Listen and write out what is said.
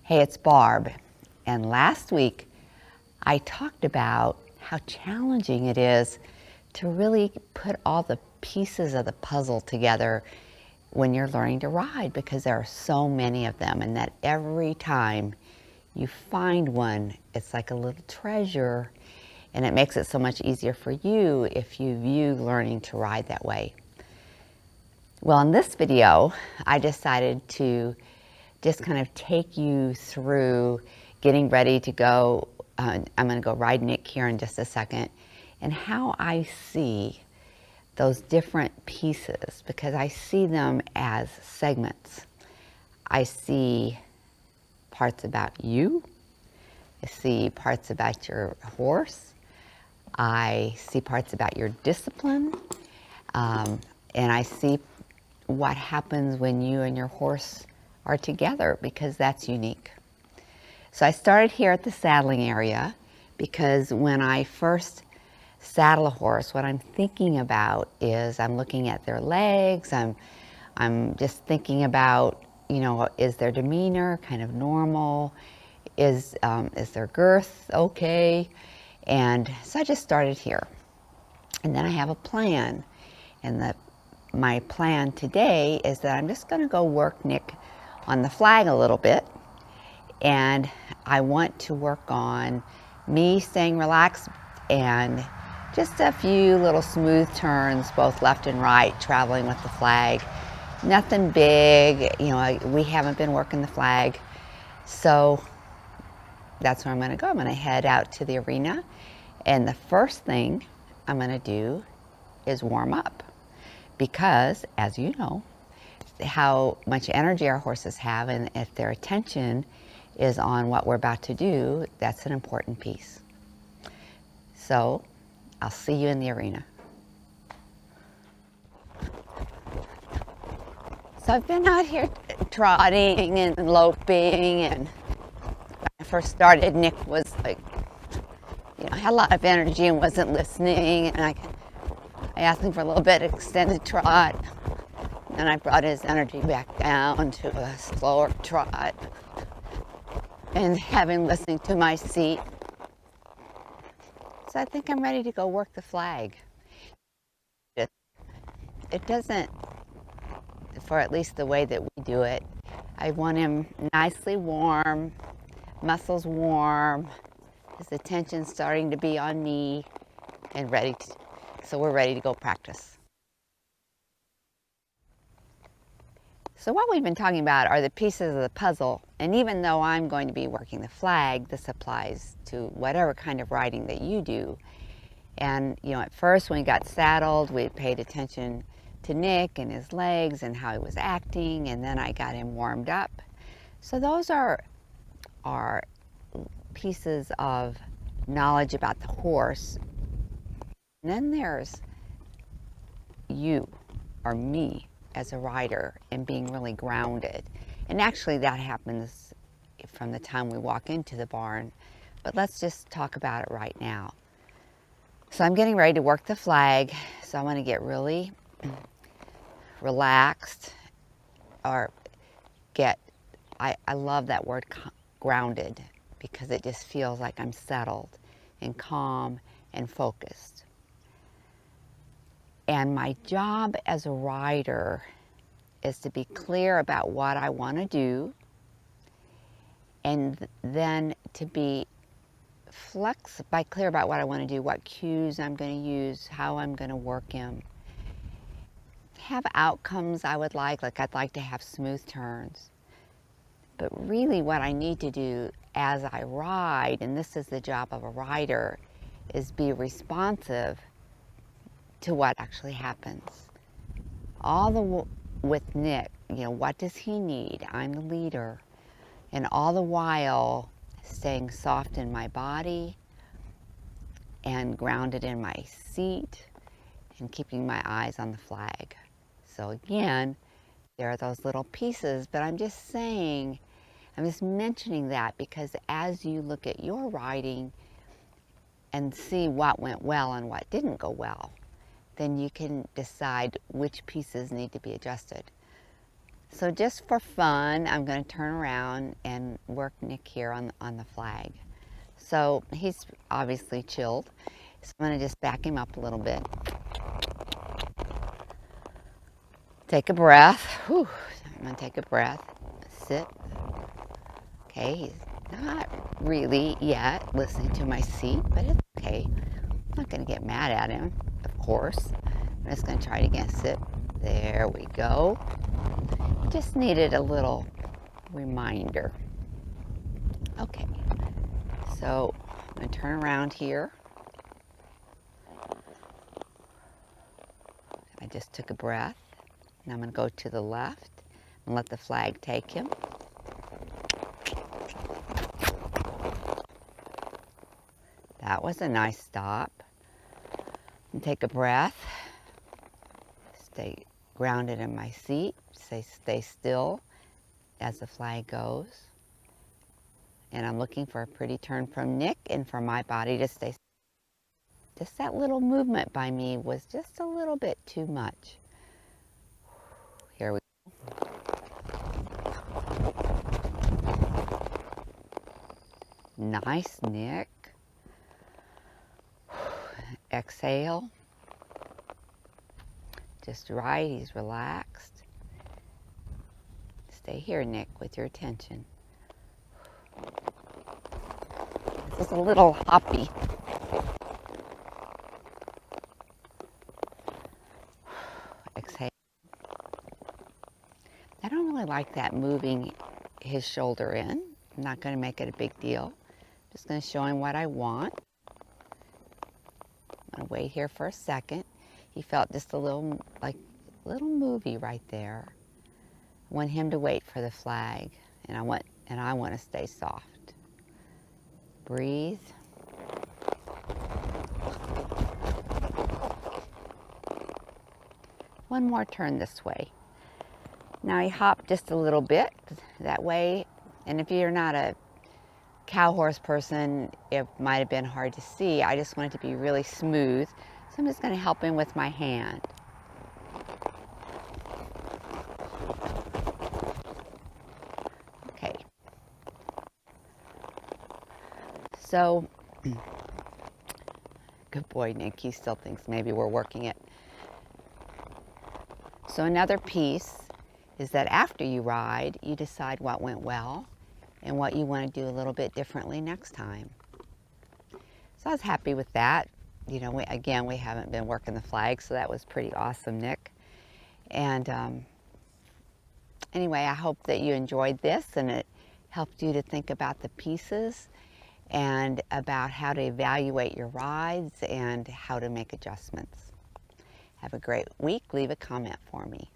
Hey, it's Barb, and last week I talked about how challenging it is to really put all the pieces of the puzzle together when you're learning to ride, because there are so many of them, and that every time you find one, it's like a little treasure, and it makes it so much easier for you if you view learning to ride that way. Well, in this video, I decided to just kind of take you through getting ready to go. I'm going to go ride Nick here in just a second, and how I see those different pieces, because I see them as segments. I see parts about you. I see parts about your horse. I see parts about your discipline. And I see what happens when you and your horse are together, because that's unique. So I started here at the saddling area, because when I first saddle a horse, what I'm thinking about is I'm looking at their legs. I'm just thinking about, is their demeanor kind of normal? Is their girth okay? And so I just started here. And then I have a plan. And my plan today is that I'm just going to go work Nick on the flag a little bit. And I want to work on me staying relaxed and just a few little smooth turns, both left and right, traveling with the flag. Nothing big, we haven't been working the flag. So that's where I'm going to go. I'm going to head out to the arena. And the first thing I'm going to do is warm up. Because, as you know, how much energy our horses have, and if their attention is on what we're about to do, that's an important piece. So I'll see you in the arena. So I've been out here trotting and loping, and when I first started, Nick was like, had a lot of energy and wasn't listening, and I asked him for a little bit of extended trot, and I brought his energy back down to a slower trot, and having listening to my seat. So I think I'm ready to go work the flag. It doesn't, for at least the way that we do it, I want him nicely warm, muscles warm, his attention starting to be on me, and so we're ready to go practice. So what we've been talking about are the pieces of the puzzle, and even though I'm going to be working the flag, this applies to whatever kind of riding that you do. And at first when we got saddled, we paid attention to Nick and his legs and how he was acting, and then I got him warmed up. So those are pieces of knowledge about the horse. And then there's you, or me, as a rider, and being really grounded. And actually that happens from the time we walk into the barn, but let's just talk about it right now. So I'm getting ready to work the flag, so I want to get really relaxed, or I love that word grounded, because it just feels like I'm settled and calm and focused. And my job as a rider is to be clear about what I want to do, and then to be clear about what I want to do, what cues I'm going to use, how I'm going to work him. Have outcomes I would like I'd like to have smooth turns. But really what I need to do as I ride, and this is the job of a rider, is be responsive to what actually happens. With Nick, what does he need? I'm the leader. And all the while staying soft in my body and grounded in my seat and keeping my eyes on the flag. So again, there are those little pieces, but I'm just mentioning that because as you look at your riding and see what went well and what didn't go well, then you can decide which pieces need to be adjusted. So just for fun, I'm going to turn around and work Nick here on the flag. So he's obviously chilled. So I'm going to just back him up a little bit. Take a breath. Whew. I'm going to take a breath. Sit. Okay, he's not really yet listening to my seat, but it's okay. I'm not going to get mad at him, of course. I'm just going to try it again. Sit. There we go. Just needed a little reminder. Okay, so I'm going to turn around here. I just took a breath. And I'm going to go to the left and let the flag take him. That was a nice stop. And take a breath. Stay grounded in my seat. Stay still as the flag goes. And I'm looking for a pretty turn from Nick and for my body to stay. Just that little movement by me was just a little bit too much. Here we go. Nice, Nick. Exhale. Just right, he's relaxed. Stay here, Nick, with your attention. This is a little hoppy. Exhale. I don't really like that moving his shoulder in. I'm not going to make it a big deal. I'm just going to show him what I want. I'm going to wait here for a second. He felt just a little movie right there. I want him to wait for the flag, and I want to stay soft. Breathe. One more turn this way. Now he hopped just a little bit that way, and if you're not a cow horse person, it might have been hard to see. I just want it to be really smooth, so I'm just going to help him with my hand. Okay. So, good boy, Nick. He still thinks maybe we're working it. So another piece is that after you ride, you decide what went well and what you want to do a little bit differently next time. So I was happy with that. You know, we haven't been working the flag, so that was pretty awesome, Nick. And anyway, I hope that you enjoyed this and it helped you to think about the pieces and about how to evaluate your rides and how to make adjustments. Have a great week. Leave a comment for me.